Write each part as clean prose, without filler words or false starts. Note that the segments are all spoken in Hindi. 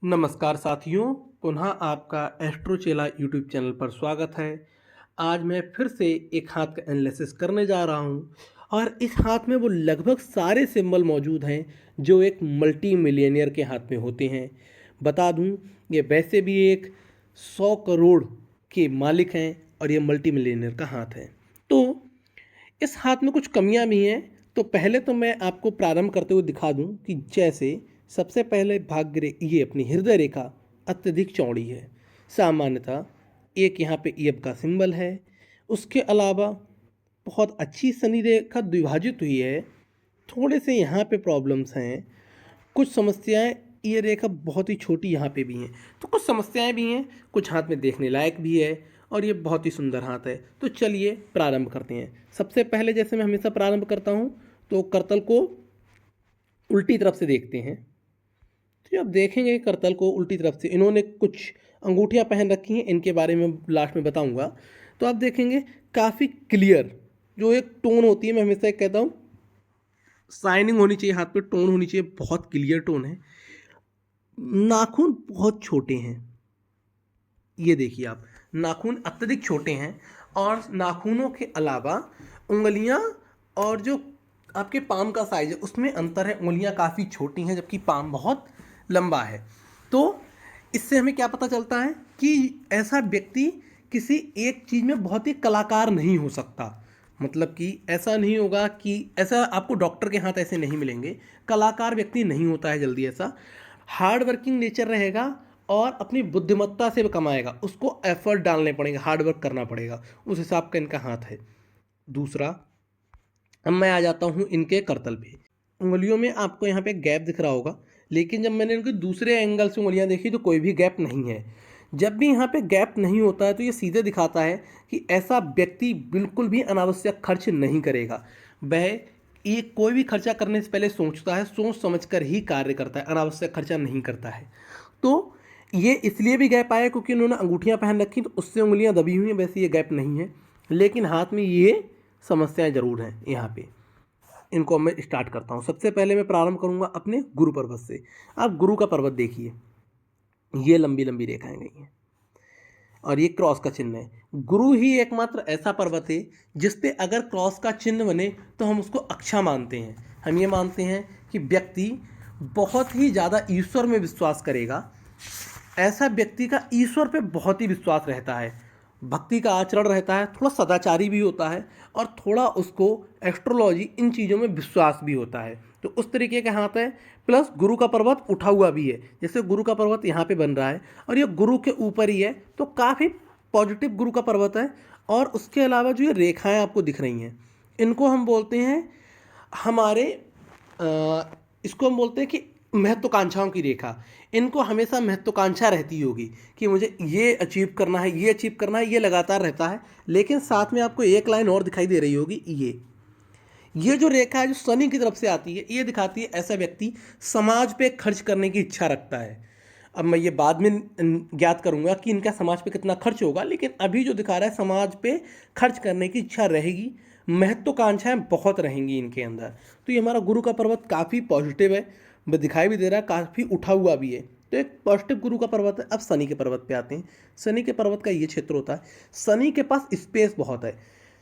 नमस्कार साथियों, पुनः आपका एस्ट्रो चेला यूट्यूब चैनल पर स्वागत है। आज मैं फिर से एक हाथ का एनालिसिस करने जा रहा हूँ और इस हाथ में वो लगभग सारे सिंबल मौजूद हैं जो एक मल्टी मिलियनियर के हाथ में होते हैं। बता दूँ, ये वैसे भी एक 100 करोड़ के मालिक हैं और ये मल्टी मिलियनियर का हाथ है। तो इस हाथ में कुछ कमियां भी हैं। तो पहले तो मैं आपको प्रारंभ करते हुए दिखा दूं कि जैसे सबसे पहले ये अपनी हृदय रेखा अत्यधिक चौड़ी है। सामान्यतः एक यहाँ पे ईयब का सिंबल है। उसके अलावा बहुत अच्छी शनि रेखा द्विभाजित हुई है। थोड़े से यहाँ पे प्रॉब्लम्स हैं, कुछ समस्याएं। ये रेखा बहुत ही छोटी यहाँ पे भी हैं, तो कुछ समस्याएं भी हैं। कुछ हाथ में देखने लायक भी है और ये बहुत ही सुंदर हाथ है। तो चलिए प्रारंभ करते हैं। सबसे पहले जैसे मैं हमेशा प्रारंभ करता हूँ तो करतल को उल्टी तरफ से देखते हैं। तो अब देखेंगे करतल को उल्टी तरफ से, इन्होंने कुछ अंगूठियाँ पहन रखी हैं, इनके बारे में लास्ट में बताऊँगा। तो आप देखेंगे काफ़ी क्लियर जो एक टोन होती है, मैं हमेशा कहता हूँ शाइनिंग होनी चाहिए, हाथ पे टोन होनी चाहिए, बहुत क्लियर टोन है। नाखून बहुत छोटे हैं, ये देखिए आप, नाखून अत्यधिक छोटे हैं। और नाखूनों के अलावा उंगलियां और जो आपके पाम का साइज है उसमें अंतर है। उंगलियां काफ़ी छोटी हैं जबकि पाम बहुत लंबा है। तो इससे हमें क्या पता चलता है कि ऐसा व्यक्ति किसी एक चीज़ में बहुत ही कलाकार नहीं हो सकता। मतलब कि ऐसा नहीं होगा कि ऐसा आपको डॉक्टर के हाथ ऐसे नहीं मिलेंगे, कलाकार व्यक्ति नहीं होता है जल्दी ऐसा। हार्ड वर्किंग नेचर रहेगा और अपनी बुद्धिमत्ता से कमाएगा, उसको एफर्ट डालने पड़ेंगे, हार्ड वर्क करना पड़ेगा, उस हिसाब का इनका हाथ है। दूसरा, अब मैं आ जाता हूँ इनके करतल पे। उंगलियों में आपको यहाँ पे गैप दिख रहा होगा, लेकिन जब मैंने इनके दूसरे एंगल से उंगलियाँ देखी तो कोई भी गैप नहीं है। जब भी यहाँ पे गैप नहीं होता है तो ये सीधे दिखाता है कि ऐसा व्यक्ति बिल्कुल भी अनावश्यक खर्च नहीं करेगा। वह ये कोई भी खर्चा करने से पहले सोचता है, सोच समझ कर ही कार्य करता है, अनावश्यक खर्चा नहीं करता है। तो ये इसलिए भी गैप आया क्योंकि उन्होंने अंगूठियाँ पहन रखी, तो उससे उंगलियाँ दबी हुई हैं। वैसे ये गैप नहीं है, लेकिन हाथ में ये समस्याएं ज़रूर हैं यहाँ पे। इनको मैं स्टार्ट करता हूँ। सबसे पहले मैं प्रारंभ करूँगा अपने गुरु पर्वत से। आप गुरु का पर्वत देखिए, ये लंबी लंबी रेखाएं गई हैं और ये क्रॉस का चिन्ह है। गुरु ही एकमात्र ऐसा पर्वत है जिस पे अगर क्रॉस का चिन्ह बने तो हम उसको अच्छा मानते हैं। हम ये मानते हैं कि व्यक्ति बहुत ही ज़्यादा ईश्वर में विश्वास करेगा। ऐसा व्यक्ति का ईश्वर पे बहुत ही विश्वास रहता है, भक्ति का आचरण रहता है, थोड़ा सदाचारी भी होता है और थोड़ा उसको एस्ट्रोलॉजी इन चीज़ों में विश्वास भी होता है। तो उस तरीके के हाथ है। प्लस गुरु का पर्वत उठा हुआ भी है, जैसे गुरु का पर्वत यहाँ पे बन रहा है और ये गुरु के ऊपर ही है, तो काफ़ी पॉजिटिव गुरु का पर्वत है। और उसके अलावा जो ये रेखाएं आपको दिख रही हैं, इनको हम बोलते हैं हमारे इसको हम बोलते हैं कि महत्वाकांक्षाओं की रेखा। इनको हमेशा महत्वाकांक्षा रहती होगी कि मुझे ये अचीव करना है, ये अचीव करना है, ये लगातार रहता है। लेकिन साथ में आपको एक लाइन और दिखाई दे रही होगी, ये जो रेखा है जो शनि की तरफ से आती है, ये दिखाती है ऐसा व्यक्ति समाज पे खर्च करने की इच्छा रखता है। अब मैं ये बाद में ज्ञात करूंगा कि इनका समाज पे कितना खर्च होगा, लेकिन अभी जो दिखा रहा है समाज पे खर्च करने की इच्छा रहेगी, महत्वाकांक्षाएं बहुत रहेंगी इनके अंदर। तो ये हमारा गुरु का पर्वत काफ़ी पॉजिटिव है, दिखाई भी दे रहा है, काफ़ी उठा हुआ भी है। तो एक पॉजिटिव गुरु का पर्वत है। अब शनि के पर्वत पे आते हैं। शनि के पर्वत का ये क्षेत्र होता है, शनि के पास स्पेस बहुत है।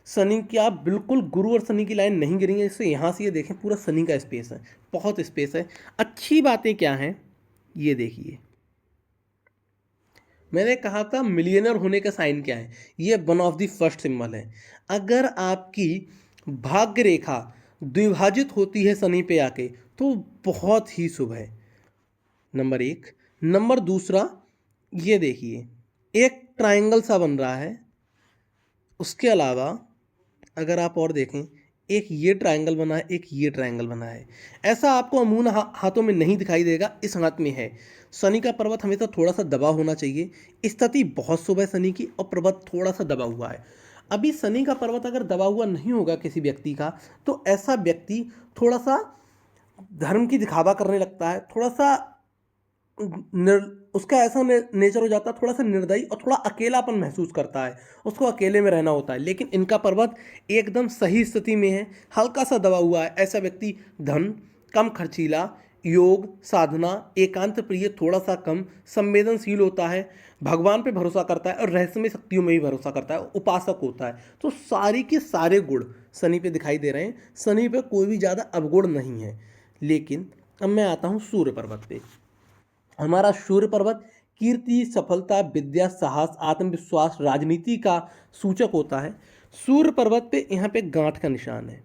शनि की आप बिल्कुल गुरु और शनि की लाइन नहीं गिरेंगे, इससे यहाँ से ये देखें पूरा शनि का स्पेस है, बहुत स्पेस है। अच्छी बातें क्या हैं ये देखिए, मैंने कहा था मिलियनर होने का साइन क्या है, ये one of the first symbol है। अगर आपकी भाग्य रेखा द्विभाजित होती है शनि पे आके तो बहुत ही शुभ है, नंबर एक। नंबर दूसरा, ये देखिए एक ट्रायंगल सा बन रहा है। उसके अलावा अगर आप और देखें, एक ये ट्रायंगल बना है, एक ये ट्रायंगल बना है। ऐसा आपको अमूमन हाथों में नहीं दिखाई देगा, इस हाथ में है। शनि का पर्वत हमेशा थोड़ा सा दबा होना चाहिए। स्थिति बहुत शुभ है शनि की, और पर्वत थोड़ा सा दबा हुआ है। अभी शनि का पर्वत अगर दबा हुआ नहीं होगा किसी व्यक्ति का, तो ऐसा व्यक्ति थोड़ा सा धर्म की दिखावा करने लगता है, थोड़ा सा उसका ऐसा नेचर हो जाता है, थोड़ा सा निर्दयी और थोड़ा अकेलापन महसूस करता है, उसको अकेले में रहना होता है। लेकिन इनका पर्वत एकदम सही स्थिति में है, हल्का सा दबा हुआ है। ऐसा व्यक्ति धन, कम खर्चीला, योग, साधना, एकांत प्रिय, थोड़ा सा कम, संवेदनशील होता है, भगवान पे भरोसा करता है और रहस्यमय शक्तियों में भी भरोसा करता है, उपासक होता है। तो सारी के सारे गुण शनि पे दिखाई दे रहे हैं। शनि पे कोई भी ज़्यादा अवगुण नहीं है। लेकिन अब मैं आता हूँ सूर्य पर्वत पे। हमारा सूर्य पर्वत कीर्ति, सफलता, विद्या, साहस, आत्मविश्वास, राजनीति का सूचक होता है। सूर्य पर्वत पे यहाँ पे गांठ का निशान है,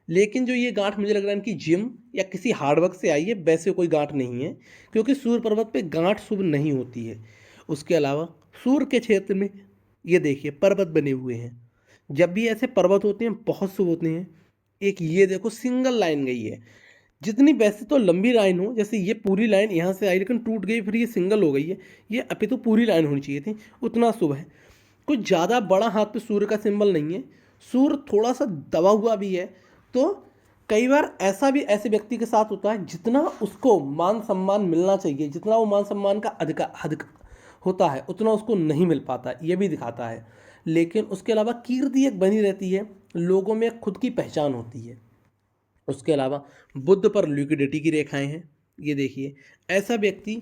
लेकिन जो ये गांठ मुझे लग रहा है इनकी जिम या किसी हार्डवर्क से आई है, वैसे कोई गांठ नहीं है, क्योंकि सूर्य पर्वत पे गांठ शुभ नहीं होती है। उसके अलावा सूर्य के क्षेत्र में ये देखिए पर्वत बने हुए हैं। जब भी ऐसे पर्वत होते हैं बहुत शुभ होते हैं। एक ये देखो सिंगल लाइन गई है, जितनी वैसे तो लंबी लाइन हो, जैसे ये पूरी लाइन यहाँ से आई लेकिन टूट गई, फिर ये सिंगल हो गई है, ये अभी तो पूरी लाइन होनी चाहिए थी, उतना शुभ है। कुछ ज़्यादा बड़ा हाथ पे सूर्य का सिंबल नहीं है, सूर्य थोड़ा सा दबा हुआ भी है। तो कई बार ऐसा भी ऐसे व्यक्ति के साथ होता है, जितना उसको मान सम्मान मिलना चाहिए, जितना वो मान सम्मान का अधिक होता है, उतना उसको नहीं मिल पाता, ये भी दिखाता है। लेकिन उसके अलावा कीर्ति एक बनी रहती है, लोगों में खुद की पहचान होती है। उसके अलावा बुद्ध पर लिक्विडिटी की रेखाएं हैं, ये देखिए। ऐसा व्यक्ति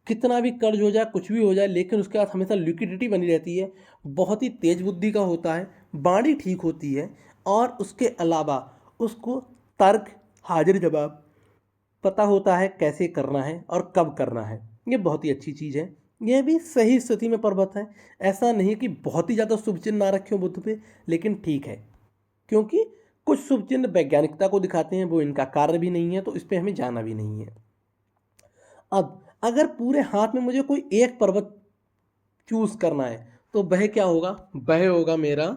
कितना भी कर्ज हो जाए, कुछ भी हो जाए, लेकिन उसके पास हमेशा लिक्विडिटी बनी रहती है, बहुत ही तेज बुद्धि का होता है, वाणी ठीक होती है, और उसके अलावा उसको तर्क, हाजिर जवाब पता होता है, कैसे करना है और कब करना है। ये बहुत ही अच्छी चीज़ है। यह भी सही स्थिति में पर्वत है। ऐसा नहीं कि बहुत ही ज़्यादा शुभ चिन्ह ना रखे हो बुद्ध पे, लेकिन ठीक है, क्योंकि कुछ शुभ चिन्ह वैज्ञानिकता को दिखाते हैं, वो इनका कार्य भी नहीं है, तो इस पर हमें जाना भी नहीं है। अब अगर पूरे हाथ में मुझे कोई एक पर्वत चूज करना है, तो वह क्या होगा? वह होगा मेरा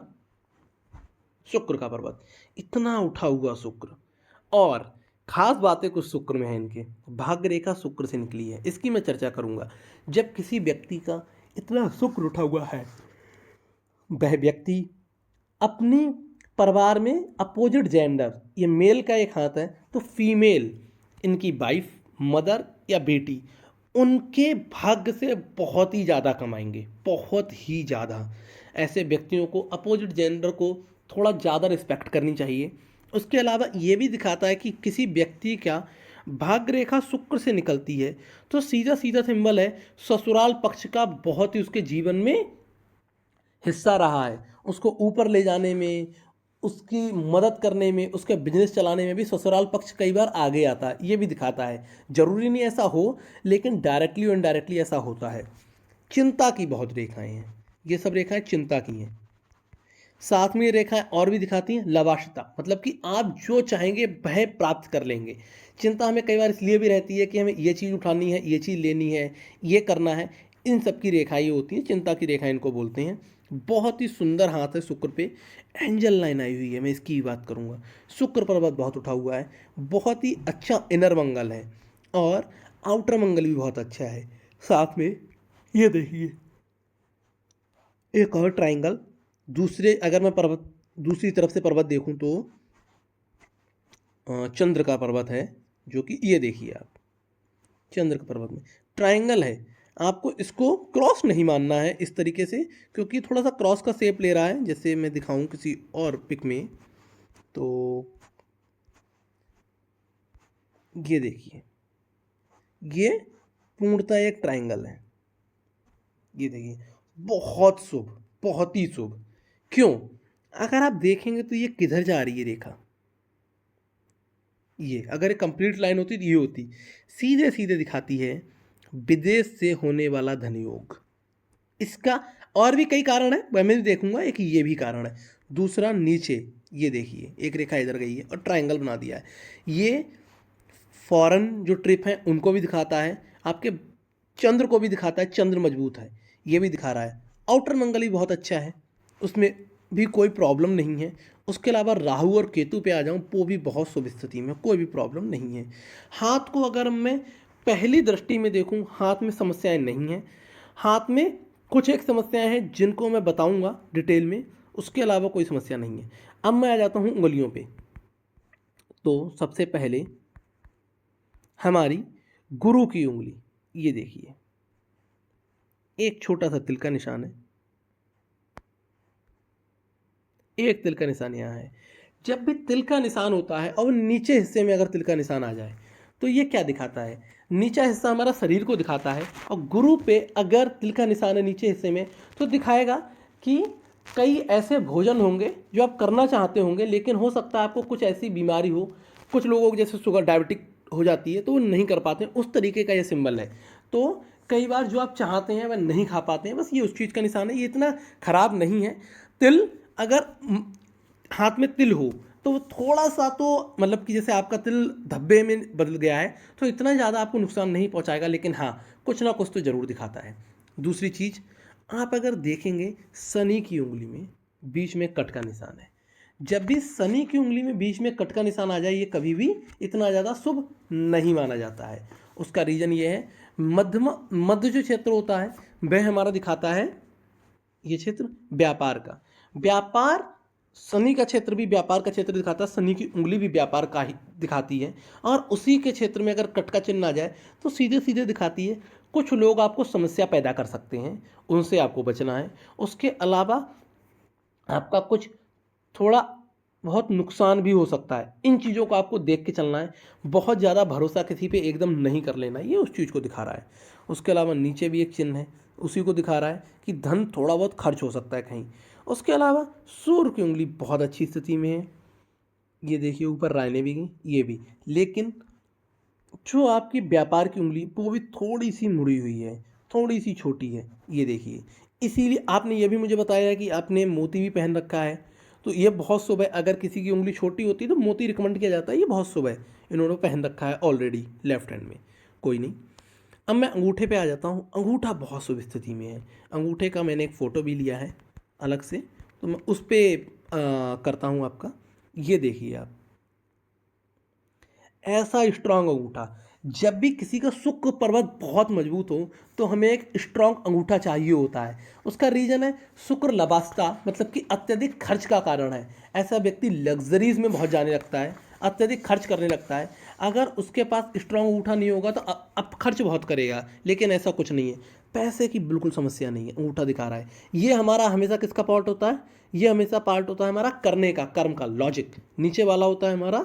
शुक्र का पर्वत। इतना उठा हुआ शुक्र, और खास बातें कुछ शुक्र में है। इनके भाग्य रेखा शुक्र से निकली है, इसकी मैं चर्चा करूंगा। जब किसी व्यक्ति का इतना शुक्र उठा हुआ है, वह व्यक्ति अपने परिवार में अपोजिट जेंडर, ये मेल का एक हाथ है, तो फीमेल, इनकी वाइफ, मदर या बेटी, उनके भाग्य से बहुत ही ज़्यादा कमाएंगे, बहुत ही ज़्यादा। ऐसे व्यक्तियों को, अपोजिट जेंडर को थोड़ा ज़्यादा रिस्पेक्ट करनी चाहिए। उसके अलावा ये भी दिखाता है कि किसी व्यक्ति का भाग्य रेखा शुक्र से निकलती है, तो सीधा सीधा सिंबल है ससुराल पक्ष का बहुत ही उसके जीवन में हिस्सा रहा है। उसको ऊपर ले जाने में, उसकी मदद करने में, उसके बिजनेस चलाने में भी ससुराल पक्ष कई बार आगे आता है, ये भी दिखाता है। जरूरी नहीं ऐसा हो, लेकिन डायरेक्टली और इनडायरेक्टली ऐसा होता है। चिंता की बहुत रेखाएं हैं, ये सब रेखाएं चिंता की हैं। साथ में ये रेखाएं और भी दिखाती हैं लवाशता, मतलब कि आप जो चाहेंगे वह प्राप्त कर लेंगे। चिंता हमें कई बार इसलिए भी रहती है कि हमें ये चीज़ उठानी है, ये चीज़ लेनी है, ये करना है, इन सब की रेखाएं होती हैं, चिंता की रेखाएं इनको बोलते हैं। बहुत ही सुंदर हाथ है शुक्र पे, एंजल लाइन आई हुई है, मैं इसकी भी बात करूंगा। शुक्र पर्वत बहुत उठा हुआ है, बहुत ही अच्छा इनर मंगल है, और आउटर मंगल भी बहुत अच्छा है। साथ में ये देखिए एक और ट्राइंगल, दूसरे अगर मैं पर्वत दूसरी तरफ से पर्वत देखूं तो चंद्र का पर्वत है, जो कि ये देखिए आप, चंद्र का पर्वत में ट्राइंगल है। आपको इसको क्रॉस नहीं मानना है इस तरीके से, क्योंकि थोड़ा सा क्रॉस का शेप ले रहा है, जैसे मैं दिखाऊं किसी और पिक में। तो ये देखिए, ये पूर्णतः एक ट्राइंगल है। ये देखिए बहुत शुभ, बहुत ही शुभ। क्यों? अगर आप देखेंगे तो ये किधर जा रही है रेखा, ये अगर एक कंप्लीट लाइन होती तो ये होती, सीधे सीधे दिखाती है विदेश से होने वाला धन योग। इसका और भी कई कारण है, वह मैं भी देखूंगा, एक ये भी कारण है। दूसरा नीचे ये देखिए एक रेखा इधर गई है और ट्रायंगल बना दिया है, ये फॉरेन जो ट्रिप है उनको भी दिखाता है, आपके चंद्र को भी दिखाता है, चंद्र मजबूत है, ये भी दिखा रहा है। आउटर मंगल भी बहुत अच्छा है, उसमें भी कोई प्रॉब्लम नहीं है। उसके अलावा राहु और केतु पे आ जाऊं, वो भी बहुत शुभ स्थिति में, कोई भी प्रॉब्लम नहीं है। हाथ को अगर मैं पहली दृष्टि में देखूं, हाथ में समस्याएं नहीं हैं। हाथ में कुछ एक समस्याएं हैं जिनको मैं बताऊंगा डिटेल में, उसके अलावा कोई समस्या नहीं है। अब मैं आ जाता हूं उंगलियों पे। तो सबसे पहले हमारी गुरु की उंगली, ये देखिए एक छोटा सा तिल का निशान है, एक तिल का निशान यहाँ है। जब भी तिल का निशान होता है और नीचे हिस्से में अगर तिल का निशान आ जाए, तो ये क्या दिखाता है, नीचा हिस्सा हमारा शरीर को दिखाता है, और गुरु पे अगर तिल का निशान है नीचे हिस्से में तो दिखाएगा कि कई ऐसे भोजन होंगे जो आप करना चाहते होंगे, लेकिन हो सकता है आपको कुछ ऐसी बीमारी हो, कुछ लोगों को जैसे शुगर डायबिटिक हो जाती है तो वो नहीं कर पाते हैं, उस तरीके का ये सिंबल है। तो कई बार जो आप चाहते हैं वह नहीं खा पाते हैं, बस ये उस चीज़ का निशान है, ये इतना खराब नहीं है। तिल अगर हाथ में तिल हो तो वो थोड़ा सा तो मतलब कि जैसे आपका तिल धब्बे में बदल गया है तो इतना ज़्यादा आपको नुकसान नहीं पहुंचाएगा, लेकिन हाँ कुछ ना कुछ तो ज़रूर दिखाता है। दूसरी चीज़, आप अगर देखेंगे शनि की उंगली में बीच में कट का निशान है, जब भी शनि की उंगली में बीच में कट का निशान आ जाए ये कभी भी इतना ज़्यादा शुभ नहीं माना जाता है। उसका रीज़न ये है, मध्य जो क्षेत्र होता है वह हमारा दिखाता है ये क्षेत्र व्यापार का, व्यापार शनि का क्षेत्र भी व्यापार का क्षेत्र दिखाता है, शनि की उंगली भी व्यापार का ही दिखाती है, और उसी के क्षेत्र में अगर कट का चिन्ह आ जाए तो सीधे सीधे दिखाती है कुछ लोग आपको समस्या पैदा कर सकते हैं, उनसे आपको बचना है। उसके अलावा आपका कुछ थोड़ा बहुत नुकसान भी हो सकता है, इन चीज़ों को आपको देख के चलना है, बहुत ज़्यादा भरोसा किसी पे एकदम नहीं कर लेना, ये उस चीज़ को दिखा रहा है। उसके अलावा नीचे भी एक चिन्ह है, उसी को दिखा रहा है कि धन थोड़ा बहुत खर्च हो सकता है कहीं। उसके अलावा सूर्य की उंगली बहुत अच्छी स्थिति में है, ये देखिए ऊपर रायने भी गई, ये भी, लेकिन जो आपकी व्यापार की उंगली वो भी थोड़ी सी मुड़ी हुई है, थोड़ी सी छोटी है, ये देखिए। इसीलिए आपने ये भी मुझे बताया कि आपने मोती भी पहन रखा है, तो ये बहुत शुभ है। अगर किसी की उंगली छोटी होती है तो मोती रिकमेंड किया जाता है, ये बहुत शुभ है। इन्होंने पहन रखा है ऑलरेडी लेफ्ट हैंड में, कोई नहीं। अब मैं अंगूठे पे आ जाता हूँ, अंगूठा बहुत शुभ स्थिति में है। अंगूठे का मैंने एक फ़ोटो भी लिया है अलग से, तो मैं उस पर करता हूँ आपका, ये देखिए आप, ऐसा स्ट्रांग अंगूठा। जब भी किसी का शुक्र पर्वत बहुत मजबूत हो तो हमें एक स्ट्रांग अंगूठा चाहिए होता है। उसका रीज़न है शुक्र लबास्ता, मतलब कि अत्यधिक खर्च का कारण है। ऐसा व्यक्ति लग्जरीज में बहुत जाने लगता है, अत्यधिक खर्च करने लगता है। अगर उसके पास स्ट्रांग अंगूठा नहीं होगा तो अब खर्च बहुत करेगा, लेकिन ऐसा कुछ नहीं है, पैसे की बिल्कुल समस्या नहीं है। अंगूठा दिखा रहा है, ये हमारा हमेशा किसका पार्ट होता है, ये हमेशा पार्ट होता है हमारा करने का, कर्म का, लॉजिक। नीचे वाला होता है हमारा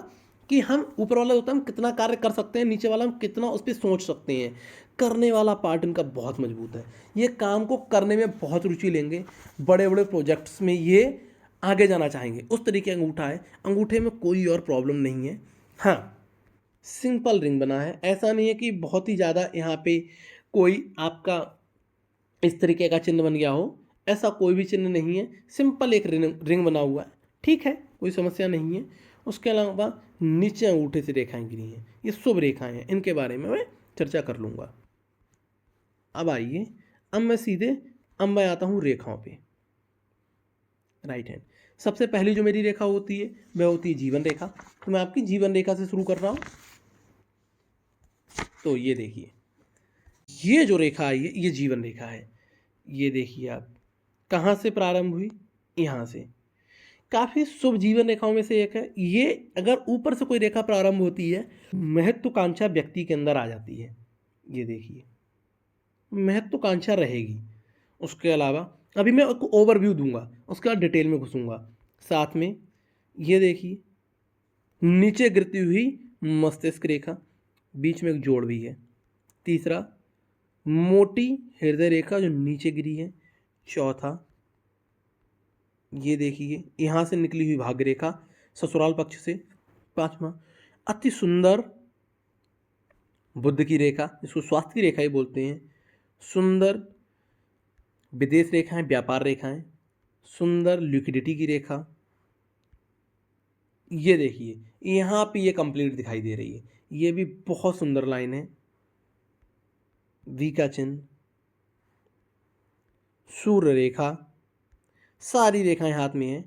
कि हम, ऊपर वाला होता है हम कितना कार्य कर सकते हैं, नीचे वाला हम कितना उस पर सोच सकते हैं। करने वाला पार्ट इनका बहुत मजबूत है, ये काम को करने में बहुत रुचि लेंगे, बड़े बड़े प्रोजेक्ट्स में ये आगे जाना चाहेंगे, उस तरीके का अंगूठा है। अंगूठे में कोई और प्रॉब्लम नहीं है। हाँ, सिंपल रिंग बना है, ऐसा नहीं है कि बहुत ही ज़्यादा यहाँ पे कोई आपका इस तरीके का चिन्ह बन गया हो, ऐसा कोई भी चिन्ह नहीं है। सिंपल एक रिंग बना हुआ है, ठीक है, कोई समस्या नहीं है। उसके अलावा नीचे अंगूठे से रेखाएं गिरी हैं, ये शुभ रेखाएं हैं, इनके बारे में मैं चर्चा कर लूँगा। अब आइए, अब मैं आता हूँ रेखाओं पे। राइट हैंड, सबसे पहली जो मेरी रेखा होती है वह होती है जीवन रेखा। तो मैं आपकी जीवन रेखा से शुरू कर रहा हूँ। तो ये देखिए, ये जो रेखा आई है ये जीवन रेखा है। ये देखिए आप, कहाँ से प्रारंभ हुई, यहाँ से। काफ़ी शुभ जीवन रेखाओं में से एक है ये। अगर ऊपर से कोई रेखा प्रारंभ होती है, महत्वाकांक्षा व्यक्ति के अंदर आ जाती है। ये देखिए, महत्वाकांक्षा रहेगी। उसके अलावा अभी मैं आपको ओवरव्यू दूंगा, उसके बाद डिटेल में घुसूंगा। साथ में ये देखिए, नीचे गिरती हुई मस्तिष्क रेखा, बीच में एक जोड़ भी है। तीसरा, मोटी हृदय रेखा जो नीचे गिरी है। चौथा, ये देखिए यहाँ से निकली हुई भाग्य रेखा ससुराल पक्ष से। पांचवा, अति सुंदर बुद्ध की रेखा, जिसको स्वास्थ्य की रेखा ही बोलते हैं। सुंदर विदेश रेखाएं, व्यापार रेखाएं। सुंदर लिक्विडिटी की रेखा। ये देखिए यहाँ पे ये कंप्लीट दिखाई दे रही है, ये भी बहुत सुंदर लाइन है। वी का चिन्ह, सूर्य रेखा, सारी रेखाएं हाथ में हैं।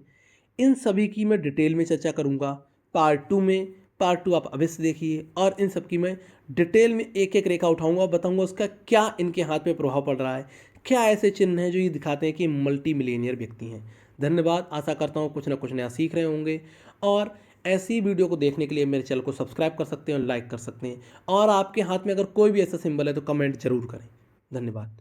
इन सभी की मैं डिटेल में चर्चा करूंगा पार्ट 2 में। पार्ट 2 आप अवश्य देखिए, और इन सब की मैं डिटेल में एक एक रेखा उठाऊंगा और बताऊंगा उसका क्या इनके हाथ में प्रभाव पड़ रहा है, क्या ऐसे चिन्ह हैं जो ये दिखाते हैं कि मल्टी मिलियनियर व्यक्ति हैं। धन्यवाद, आशा करता हूँ कुछ ना कुछ नया सीख रहे होंगे, और ऐसी वीडियो को देखने के लिए मेरे चैनल को सब्सक्राइब कर सकते हैं और लाइक कर सकते हैं। और आपके हाथ में अगर कोई भी ऐसा सिंबल है तो कमेंट जरूर करें। धन्यवाद।